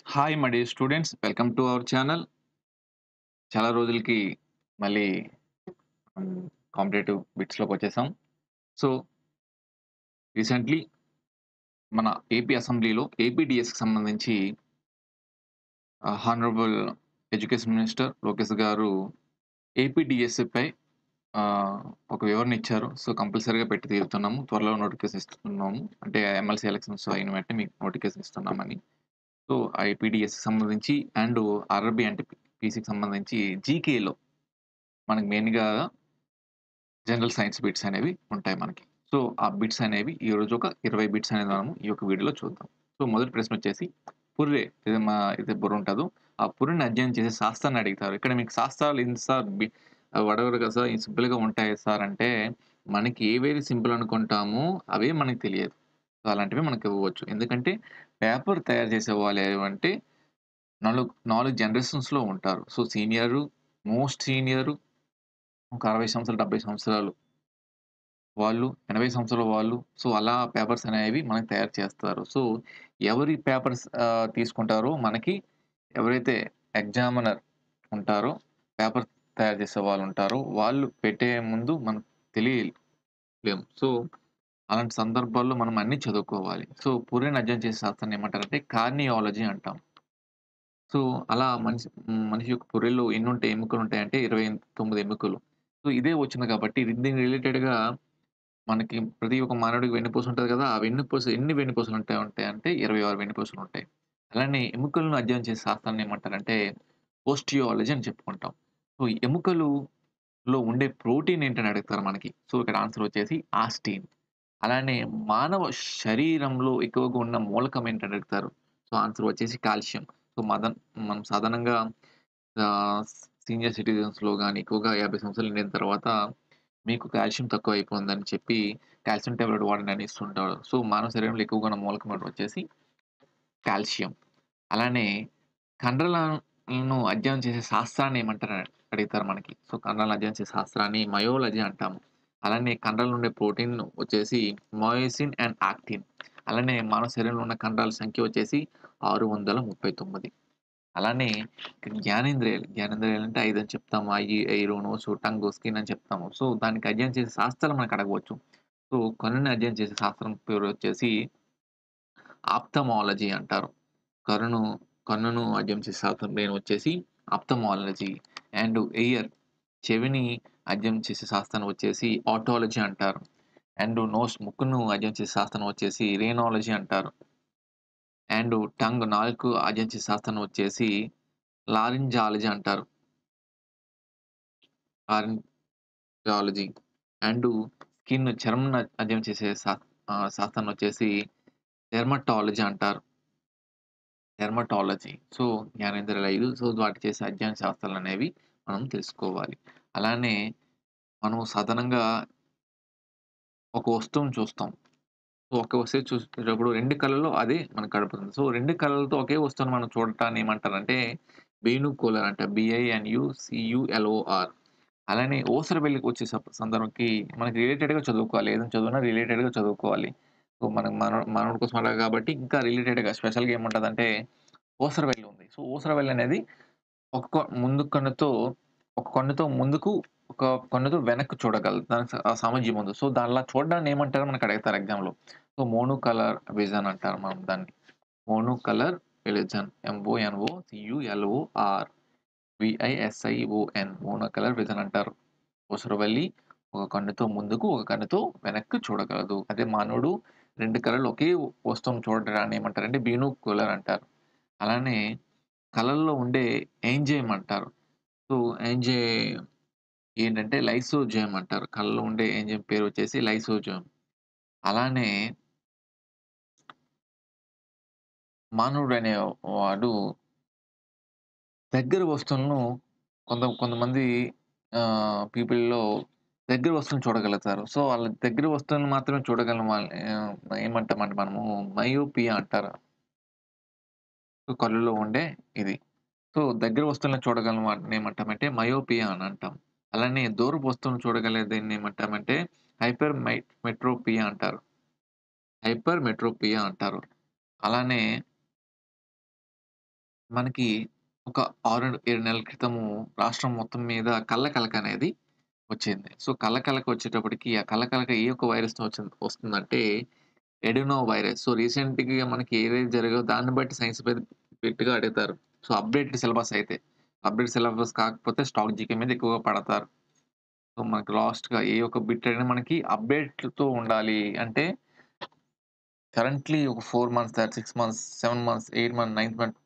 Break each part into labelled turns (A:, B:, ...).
A: Hi my dear students, welcome to our channel. చాలా రోజులకి మళ్ళీ కాంపిటేటివ్ బిట్స్‌లోకి వచ్చేసాం. సో, రీసెంట్‌లీ మన ఏపీ అసెంబ్లీలో ఏపీడీఎస్‌కి సంబంధించి హానరబుల్ ఎడ్యుకేషన్ మినిస్టర్ లోకేష్ గారు ఏపీడీఎస్‌పై ఆహ్, ఒక వివరణ ఇచ్చారు. సో, కంపల్సరీగా పెట్టి తీరుతున్నాము. త్వరలో నోటిఫికేషన్ ఇస్తున్నాము. అంటే ఎమ్మెల్సీ ఎలక్షన్స్ అయిన వెంటనే మీకు నోటిఫికేషన్ ఇస్తున్నామని. సో, ఐపీడీఎస్‌కి సంబంధించి అండ్ ఆర్ఆర్‌బీ అంటే పీసీకి సంబంధించి జీకేలో మనకు మెయిన్‌గా జనరల్ సైన్స్ బిట్స్ అనేవి ఉంటాయి మనకి. సో, ఆ బిట్స్ అనేవి ఈరోజు ఒక 20 బిట్స్ అనేది మనము ఈ యొక్క వీడియోలో చూద్దాం. సో, మొదటి ప్రశ్న వచ్చేసి పుర్రె ఇది బుర్ర ఉంటదో, ఆ పుర్రెని అధ్యయనం చేసే శాస్త్రాన్ని అడుగుతారు. ఇక్కడ మీకు శాస్త్రాలు ఏంటి సార్ వాటెవర్ కదా సార్ సింపుల్‌గా ఉంటాయి సార్ అంటే, మనకి ఏవేవి సింపుల్ అనుకుంటామో అవే మనకు తెలియదు. సో, అలాంటివి మనకి ఇవ్వవచ్చు. ఎందుకంటే పేపర్ తయారు చేసే వాళ్ళు ఏవంటే 4 జనరేషన్స్‌లో ఉంటారు. సో, మోస్ట్ సీనియరు ఒక 60 సంవత్సరాలు, 70 సంవత్సరాలు వాళ్ళు, 80 సంవత్సరాల వాళ్ళు. సో, అలా పేపర్స్ అనేవి మనకు తయారు చేస్తారు. సో, ఎవరి పేపర్స్ తీసుకుంటారో మనకి ఎవరైతే ఎగ్జామినర్ ఉంటారో, పేపర్ తయారు చేసే వాళ్ళుంటారో, వాళ్ళు పెట్టే ముందు మనకు తెలియలేము. సో, అలాంటి సందర్భాల్లో మనం అన్నీ చదువుకోవాలి. సో, పుర్రెని అధ్యయనం చేసే శాస్త్రాన్ని ఏమంటారంటే కార్నియాలజీ అంటాం. సో, అలా మనిషి యొక్క పుర్రెలో ఎన్నుంటాయి, ఎముకలుంటాయంటే 29 ఎముకలు. సో, ఇదే వచ్చింది కాబట్టి దీనికి రిలేటెడ్‌గా మనకి ప్రతి ఒక్క మానవుడికి వెన్నుపూస ఉంటది కదా! ఆ వెన్నుపూస ఎన్ని వెన్నుపూసలుంటాయంటే 26 వెన్నుపూసలుంటాయి. అలానే ఎముకలను అధ్యయనం చేసే శాస్త్రాన్ని ఏమంటారంటే ఓస్టియాలజీ అని చెప్పుకుంటాం. సో, ఎముకలులో ఉండే ప్రోటీన్ ఏంటని అడుగుతారు మనకి. సో, ఇక్కడ ఆన్సర్ వచ్చేసి ఆస్టిన్. అలానే మానవ శరీరంలో ఎక్కువగా ఉన్న మూలకం ఏంటని అడుగుతారు. సో, ఆన్సర్ వచ్చేసి కాల్షియం. సో, మనం సాధారణంగా ఆహ్, సీనియర్ సిటిజన్స్‌లో గాని ఎక్కువగా 50 సంవత్సరాలు నిండిన తర్వాత మీకు కాల్షియం తక్కువైపోయిందని చెప్పి కాల్షియం టాబ్లెట్ వాడండి అని ఇస్తుంటారు. సో, మానవ శరీరంలో ఎక్కువగా ఉన్న మూలకం వచ్చేసి కాల్షియం. అలానే కండరాలను అధ్యయనం చేసే శాస్త్రాన్ని ఏమంటారని అడుగుతారు మనకి. సో, కండరాలను అధ్యయనం చేసే శాస్త్రాన్ని మయోలజీ అంటాము. అలానే కండరాల్లో ఉండే ప్రోటీన్ వచ్చేసి మయోసిన్ అండ్ యాక్టిన్. అలానే మానవ శరీరంలో ఉన్న కండరాల సంఖ్య వచ్చేసి 639. అలానే జ్ఞానేంద్రియాలు. జ్ఞానేంద్రియాలంటే 5 అని చెప్తాము. ఐరు, నోసు, టంగు, స్కిన్ అని చెప్తాము. సో, దానికి అధ్యయనం చేసే శాస్త్రాలు మనకు అడగవచ్చు. సో, కనుని అధ్యయనం చేసే శాస్త్రం పేరు వచ్చేసి ఆప్థమాలజీ అంటారు. కరును కన్నును అధ్యయనం చేసే శాస్త్రం పేరు వచ్చేసి ఆప్థమాలజీ. అండ్ చెవిని అధ్యయనం చేసే శాస్త్రాన్ని వచ్చేసి ఆటాలజీ అంటారు. అండ్ ముక్కును అధ్యయనం చేసే శాస్త్రం వచ్చేసి రేనాలజీ అంటారు. అండ్ నాలుకకు అధ్యయనం చేసే శాస్త్రం వచ్చేసి లారింజాలజీ అంటారు. లారింజాలజీ. అండ్ చర్మం అధ్యయనం చేసే శాస్త్రాన్నొచ్చేసి డెర్మటాలజీ అంటారు. డెర్మటాలజీ. సో, జ్ఞానేంద్రియాలు 5. సో, వాటి చేసే అధ్యయన శాస్త్రాలనేవి మనం తెలుసుకోవాలి. అలానే మనం సాధారణంగా ఒక వస్తువుని చూస్తాం. సో, ఒక వస్తువు చూసేటప్పుడు 2 కళ్ళలో అదే మనకు కనపడుతుంది. సో, 2 కళ్ళతో ఒకే వస్తువుని మనం చూడటాన్ని ఏమంటారంటే బైనోక్యులర్ అంట. బిఐఎన్‌యుసియుఎల్ఓఆర్. అలానే ఓసరవెల్లికొచ్చే సందర్భంకి మనకి రిలేటెడ్‌గా చదువుకోవాలి. ఏదైనా చదివినా రిలేటెడ్‌గా చదువుకోవాలి. సో, మనం మనోడి కోసం అడగా కాబట్టి ఇంకా రిలేటెడ్‌గా స్పెషల్‌గా ఏముంటదంటే ఓసరవెల్లి ఉంది. సో, ఓసరవెల్లి అనేది ఒక ముందు కన్నుతో ఒక కన్నుతో ముందుకు, ఒక కన్నుతో వెనక్కి చూడగలదు. దానికి సామర్థ్యం ఉంది. సో, అలా చూడడాన్ని ఏమంటారో మనకు అడుగుతారు ఎగ్జామ్‌లో. సో, మోనో కలర్ విజన్ అంటారు మనం దాన్ని. Mono colour vision. ఎంఓఎన్ఓసియుఎల్ఓఆర్. విఐఎస్ఐఓఎన్. మోనోకలర్ విజన్ అంటారు. ఒసరవెల్లి ఒక కన్నుతో ముందుకు, ఒక కన్నుతో వెనక్కి చూడగలదు. అదే మానవుడు 2 కళ్ళలో ఒకే వస్తువును చూడడాన్ని ఏమంటారంటే బైనోక్యులర్ అంటారు. అలానే కళ్ళల్లో ఉండే ఎంజైమ్ అంటారు. సో, ఎంజైమ్ ఏంటంటే లైసోజైమ్ అంటారు. కళ్ళలో ఉండే ఎంజైమ్ పేరు వచ్చేసి లైసోజైమ్. అలానే మానవుడనే వాడు దగ్గర వస్తువులను కొంతమంది పీపుల్‌లో దగ్గర వస్తువులను చూడగలుగుతారు. సో, వాళ్ళ దగ్గర వస్తువులను మాత్రమే చూడగలం వాళ్ళని ఏమంటామంటే మనము మయోపియా అంటారు. సో, కళ్ళులో ఉండే ఇది. సో, దగ్గర వస్తువులను చూడగలం వాటిని ఏమంటామంటే మయోపియా అని అంటాం. అలానే దూరపు వస్తువులను చూడగలిగేదాన్ని ఏమంటామంటే మెట్రోపియా అంటారు. హైపర్ మెట్రోపియా అంటారు. అలానే మనకి ఒక 6, 7 నెలల క్రితము రాష్ట్రం మొత్తం మీద కళ్ళకలక అనేది వచ్చింది. సో, కళ్ళకలక వచ్చేటప్పటికి ఆ కళ్ళకలక ఏ ఒక్క వైరస్‌తో వస్తుందంటే ఎడినో వైరస్. సో, రీసెంట్‌గా మనకి ఏదైతే జరిగాయో దాన్ని బట్టి సైన్స్ బిట్‌గా అడుగుతారు. సో, అప్‌డేటెడ్ సిలబస్ అయితే. అప్‌డేట్ సిలబస్ కాకపోతే స్టాక్ జీకే మీద ఎక్కువగా పడతారు. సో, మనకి లాస్ట్‌గా ఏ ఒక్క బిట్ అయినా మనకి అప్‌డేట్‌తో ఉండాలి. అంటే కరెంట్‌లీ ఒక 4 months, 6 months, 7 months, 8 months, ninth month,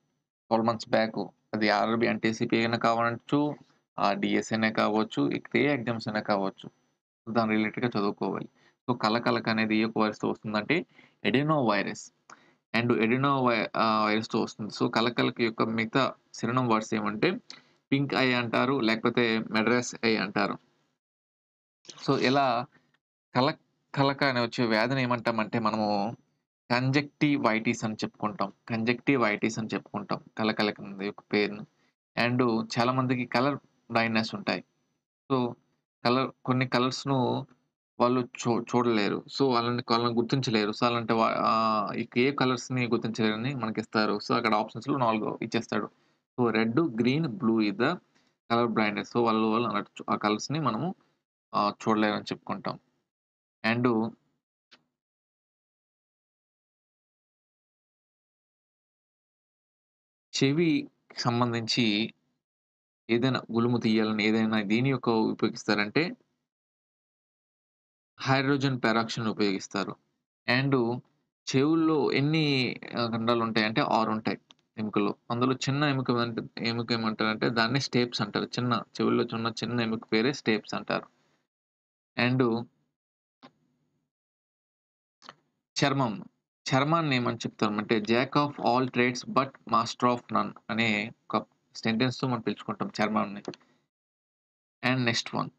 A: 12 months back అది ఆర్ఆర్‌బీ ఎన్‌టీసీపీ అయినా కావచ్చు, డీఎస్‌ఐ అయినా కావచ్చు, ఇక ఏ ఎగ్జామ్స్ అయినా కావచ్చు. దాని రిలేటెడ్‌గా చదువుకోవాలి. సో, కళ్ళకలక అనేది ఏ ఒక్క వైరస్‌తో వస్తుందంటే ఎడినో వైరస్. అండ్ వైరస్‌తో వస్తుంది. సో, కలకలక యొక్క మిగతా సినోనిమ్ వర్డ్స్ ఏమంటే పింక్ ఐ అంటారు. లేకపోతే మెడ్రాస్ ఐ అంటారు. సో, ఇలా కల కలక అని వచ్చే వ్యాధిని ఏమంటామంటే మనము కంజక్టివైటిస్ అని చెప్పుకుంటాం. కంజక్టివైటిస్ అని చెప్పుకుంటాం. కలకలక అనేది యొక్క పేరుని. అండ్ చాలా మందికి కలర్ బ్లైండ్‌నెస్ ఉంటాయి. సో, కొన్ని కలర్స్‌ను వాళ్ళు చూడలేరు. సో, వాళ్ళని గుర్తించలేరు. సో, ఇక ఏ కలర్స్‌ని గుర్తించలేరని మనకిస్తారు. సో, అక్కడ ఆప్షన్స్‌లో 4 ఇచ్చేస్తాడు. So, red, green, blue is the colour blindness. So, వాళ్ళు అన్నట్టు ఆ కలర్స్‌ని మనము చూడలేరని చెప్పుకుంటాం. అండు చెవికి సంబంధించి ఏదైనా గులుము తీయాలని ఏదైనా దేని యొక్క ఉపయోగిస్తారంటే హైడ్రోజన్ పెరాక్సైడ్‌ని ఉపయోగిస్తారు. అండు చెవుల్లో ఎన్ని ఖండాలుంటాయంటే 6 ఉంటాయి ఎముకలు. అందులో చిన్న ఎముక ఏమంటారంటే దాన్ని స్టేప్స్ అంటారు. చెవుల్లో చిన్న ఎముక పేరే స్టేప్స్ అంటారు. అండు చర్మం. చర్మాన్ని ఏమని చెప్తామంటే jack of all trades but master of none అనే ఒక సెంటెన్స్‌తో మనం పిలుచుకుంటాం చర్మాన్ని. And next one.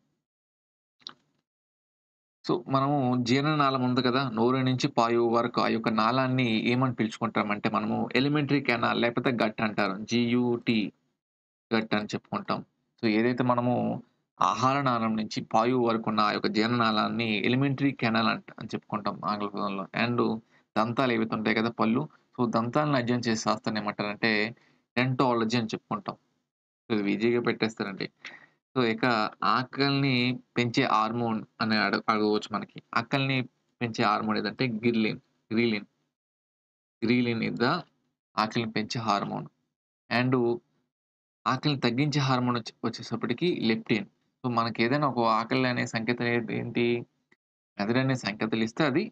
A: సో, మనము జీర్ణనాళం ఉంది కదా! నోరు నుంచి పాయువు వరకు ఆ యొక్క నాళాన్ని ఏమని పిలుచుకుంటామంటే మనము ఎలిమెంటరీ కెనాల్ లేకపోతే గట్ అంటారు. జీయూటీ గట్ అని చెప్పుకుంటాం. సో, ఏదైతే మనము ఆహార నాళం నుంచి పాయువు వరకున్న ఆ యొక్క జీర్ణనాళాన్ని ఎలిమెంటరీ కెనాల్ అని చెప్పుకుంటాం ఆంగ్ల పదంలో. అండ్ దంతాలు ఏవైతే ఉంటాయి కదా! పళ్ళు. సో, దంతాలను అధ్యయనం చేసే శాస్త్రాన్ని ఏమంటారంటే డెంటాలజీ అని చెప్పుకుంటాం. సో, ఇది ఈజీగా పెట్టేస్తారండి. సో, ఇక ఆకలిని పెంచే హార్మోన్ అని అడగవచ్చు మనకి. ఆకలిని పెంచే హార్మోన్ ఏదంటే గ్రీలిన్. గ్రీలిన్ ఇస్ ద ఆకలిని పెంచే హార్మోన్. అండ్ ఆకలిని తగ్గించే హార్మోన్ వచ్చేసప్పటికి లెప్టిన్. సో, మనకేదైనా ఒక ఆకలి అనే సంకేతం ఏంటి? మెదడనే సంకేతాలిస్తే అది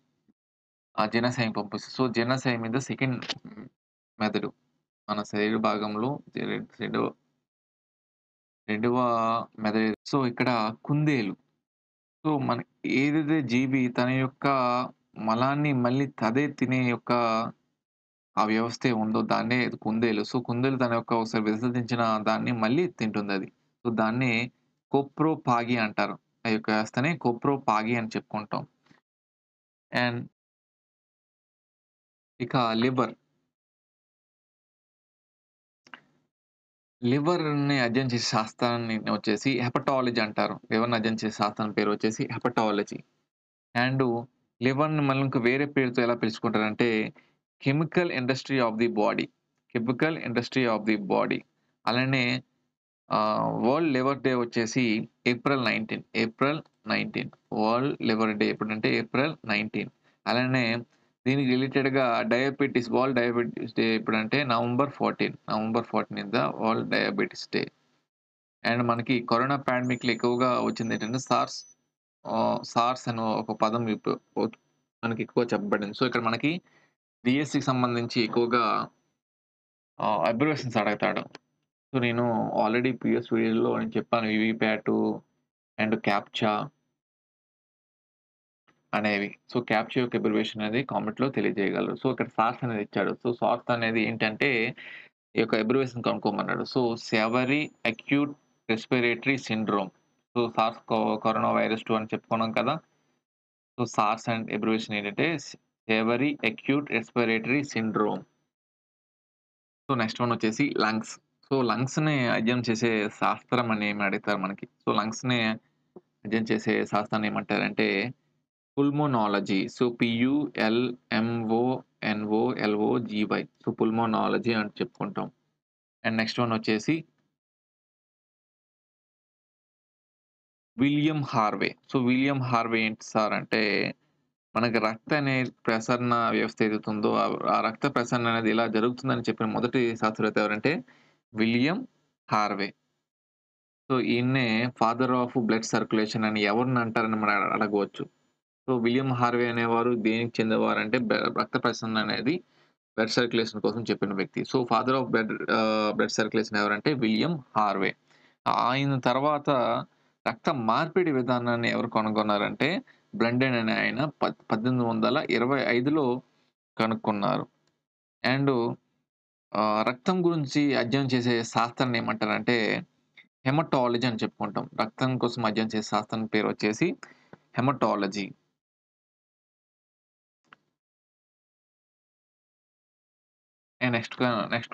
A: జననెంజైమ్ పంపిస్తది. సో, జననెంజైమ్ ఇస్ ద సెకండ్ మెదడు. మన శరీర భాగంలో రెండవ రెండవ మెదడు. సో, ఇక్కడ కుందేలు. సో, ఏదైతే జీవి తన యొక్క మలాన్ని మళ్ళీ తదే తినే యొక్క ఆ వ్యవస్థే ఉందో దాన్నే కుందేలు. సో, కుందేలు తన యొక్క ఒకసారి విసర్జించిన దాన్ని మళ్ళీ తింటుందది. సో, దాన్నే కోప్రోపాగి అంటారు. ఆ యొక్క వ్యవస్థని కోప్రోపాగి అని చెప్పుకుంటాం. అండ్ ఇక లివర్. లివర్‌ని అధ్యయనం చేసే శాస్త్రాన్ని వచ్చేసి హెపటాలజీ అంటారు. లివర్‌ని అధ్యయనం చేసే శాస్త్రం పేరు వచ్చేసి హెపటాలజీ. అండు లివర్‌ని మళ్ళీ ఇంక వేరే పేరుతో ఎలా పిలుచుకుంటారంటే, chemical industry of the body. Chemical industry of the body. అలానే వరల్డ్ లివర్ డే వచ్చేసి April 19. April 19. World liver day ఎప్పుడంటే ఏప్రిల్ 19. అలానే దీనికి రిలేటెడ్‌గా వరల్డ్ డయాబెటిస్ డే ఎప్పుడంటే November 14. November 14 is the world diabetes day. And మనకి కరోనా పాండమిక్‌లో ఎక్కువగా వచ్చిందేంటంటే సార్స్ అనే ఒక పదం మనకి ఎక్కువ చెప్పబడింది. సో, ఇక్కడ మనకి డీఎస్‌సికి సంబంధించి ఎక్కువగా అబ్రివియేషన్స్ అడగతాడు. సో, నేను ఆల్రెడీ ప్రీవియస్ వీడియోలో నేను చెప్పాను వివిప్యాటు అండ్ క్యాప్చా అనేవి. సో, క్యాప్చా యొక్క అబ్రివియేషన్ అనేది కామెంట్‌లో తెలియజేయగలరు. సో, ఇక్కడ సార్స్ అనేది ఇచ్చాడు. సో, సార్స్ అనేది ఏంటంటే ఈ యొక్క అబ్రివియేషన్ కనుక్కోమన్నాడు. So, severe acute respiratory syndrome. So, corona virus 2 అని చెప్పుకున్నాం కదా! సో, సార్స్ అండ్ అబ్రివియేషన్ ఏంటంటే severe acute respiratory syndrome. So, next one వచ్చేసి లంగ్స్. సో, లంగ్స్‌ని అధ్యయనం చేసే శాస్త్రం అని ఏమి అడుగుతారు మనకి. సో, లంగ్స్‌ని అధ్యయనం చేసే శాస్త్రాన్ని ఏమంటారంటే పుల్మోనాలజీ. సో, పుల్మోనోలజీ అని చెప్పుకుంటాం. అండ్ నెక్స్ట్ వన్ వచ్చేసి William Harvey. So, William Harvey ఏంటి సార్ అంటే, మనకి రక్త అనే ప్రసరణ వ్యవస్థ ఏదైతే ఉందో, ఆ రక్త ప్రసరణ అనేది ఇలా జరుగుతుందని చెప్పిన మొదటి శాస్త్రవేత్త ఎవరంటే విలియం హార్వే. సో, ఈయన్నే ఫాదర్ ఆఫ్ బ్లడ్ సర్క్యులేషన్ అని ఎవరిని అంటారని మనం అడగవచ్చు. సో, విలియం హార్వే అనేవారు దేనికి చెందేవారంటే రక్త ప్రసరణ అనేది బ్లడ్ సర్క్యులేషన్ కోసం చెప్పిన వ్యక్తి. So, father of blood circulation ఎవరంటే విలియం హార్వే. ఆయన తర్వాత రక్త మార్పిడి విధానాన్ని ఎవరు కనుగొన్నారంటే బ్లండెన్ అనే ఆయన 1825లో కనుక్కున్నారు. అండ్ రక్తం గురించి అధ్యయనం చేసే శాస్త్రాన్ని ఏమంటారంటే హెమటాలజీ అని చెప్పుకుంటాం. రక్తం కోసం అధ్యయనం చేసే శాస్త్రం పేరు వచ్చేసి హెమటాలజీ. అండ్ నెక్స్ట్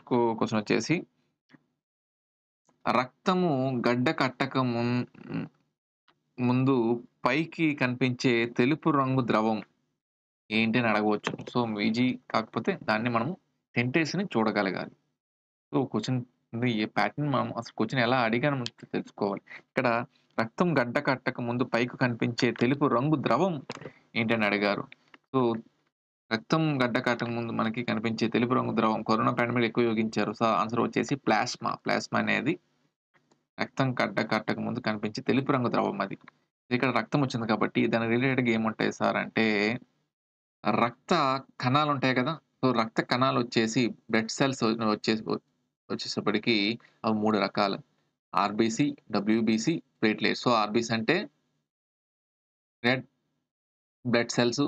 A: క్వెషన్ వచ్చేసి రక్తము గడ్డ కట్టక ముందు పైకి కనిపించే తెలుపు రంగు ద్రవం ఏంటి అని అడగవచ్చు. సో, ఈజీ కాకపోతే దాన్ని మనము సెంటెన్స్‌ని చూడగలగాలి. సో, క్వెషన్ ఏ ప్యాటర్న్ మనం అసలు క్వెషన్ ఎలా అడిగానో మనం తెలుసుకోవాలి. ఇక్కడ రక్తం గడ్డ కట్టక ముందు పైకి కనిపించే తెలుపు రంగు ద్రవం ఏంటని అడిగారు. సో, రక్తం గడ్డ కట్టక ముందు మనకి కనిపించే తెలుపు రంగు ద్రవం కరోనా పాండమిక్‌లో ఎక్కువ ఉపయోగించారు. సో, ఆన్సర్ వచ్చేసి ప్లాస్మా. ప్లాస్మా అనేది రక్తం గడ్డ కట్టక ముందు కనిపించే తెలుపు రంగు ద్రవం అది. ఇక్కడ రక్తం వచ్చింది కాబట్టి దానికి రిలేటెడ్‌గా ఏముంటాయి సార్ అంటే రక్త కణాలుంటాయి కదా! సో, రక్త కణాలొచ్చేసి బ్లడ్ సెల్స్ వచ్చేసేపటికి అవి 3 రకాలు. RBC, WBC, platelets. So, RBC అంటే రెడ్ బ్లడ్ సెల్స్.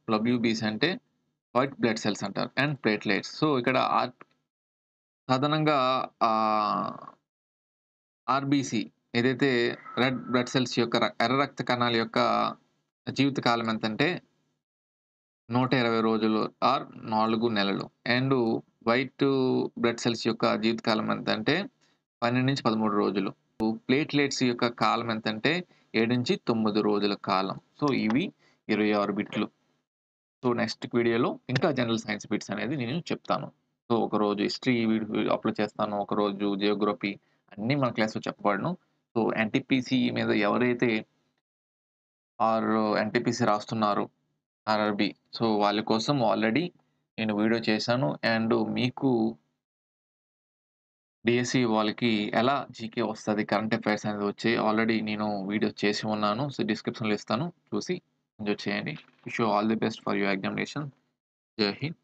A: డబ్ల్యూబీసీ అంటే వైట్ బ్లడ్ సెల్స్ అంటారు. And platelets. సో, ఇక్కడ సాధారణంగా ఆహ్, ఆర్‌బీసీ ఏదైతే రెడ్ బ్లడ్ సెల్స్ యొక్క ఎర్ర రక్త కణాల యొక్క జీవిత కాలం ఎంతంటే 120 రోజులు ఆర్ 4 నెలలు. అండ్ వైట్ బ్లడ్ సెల్స్ యొక్క జీవితకాలం ఎంతంటే 12-13 రోజులు. ప్లేట్‌లెట్స్ యొక్క కాలం ఎంతంటే 7-9 రోజుల కాలం. సో, ఇవి 26 బిట్లు. సో, నెక్స్ట్ వీడియోలో ఇంకా జనరల్ సైన్స్ బిట్స్ అనేది నేను చెప్తాను. సో, ఒకరోజు హిస్టరీ అప్‌లోడ్ చేస్తాను. ఒకరోజు జియోగ్రఫీ అన్నీ మన క్లాస్‌లో చెప్పబడును. సో, ఎన్‌టీపీసీ మీద ఎవరైతే ఎన్‌టీపీసీ రాస్తున్నారో ఆర్ఆర్‌బీ. సో, వాళ్ళ కోసం ఆల్రెడీ నేను వీడియో చేశాను. అండ్ మీకు డీఎస్సీ వాళ్ళకి ఎలా జీకే వస్తది, కరెంట్ అఫైర్స్ అనేది వచ్చి ఆల్రెడీ నేను వీడియో చేసి ఉన్నాను. సో, డిస్క్రిప్షన్‌లో ఇస్తాను. చూసి ఎంజాయ్ చేయండి. Wish you all the best for your examination. జై హింద్.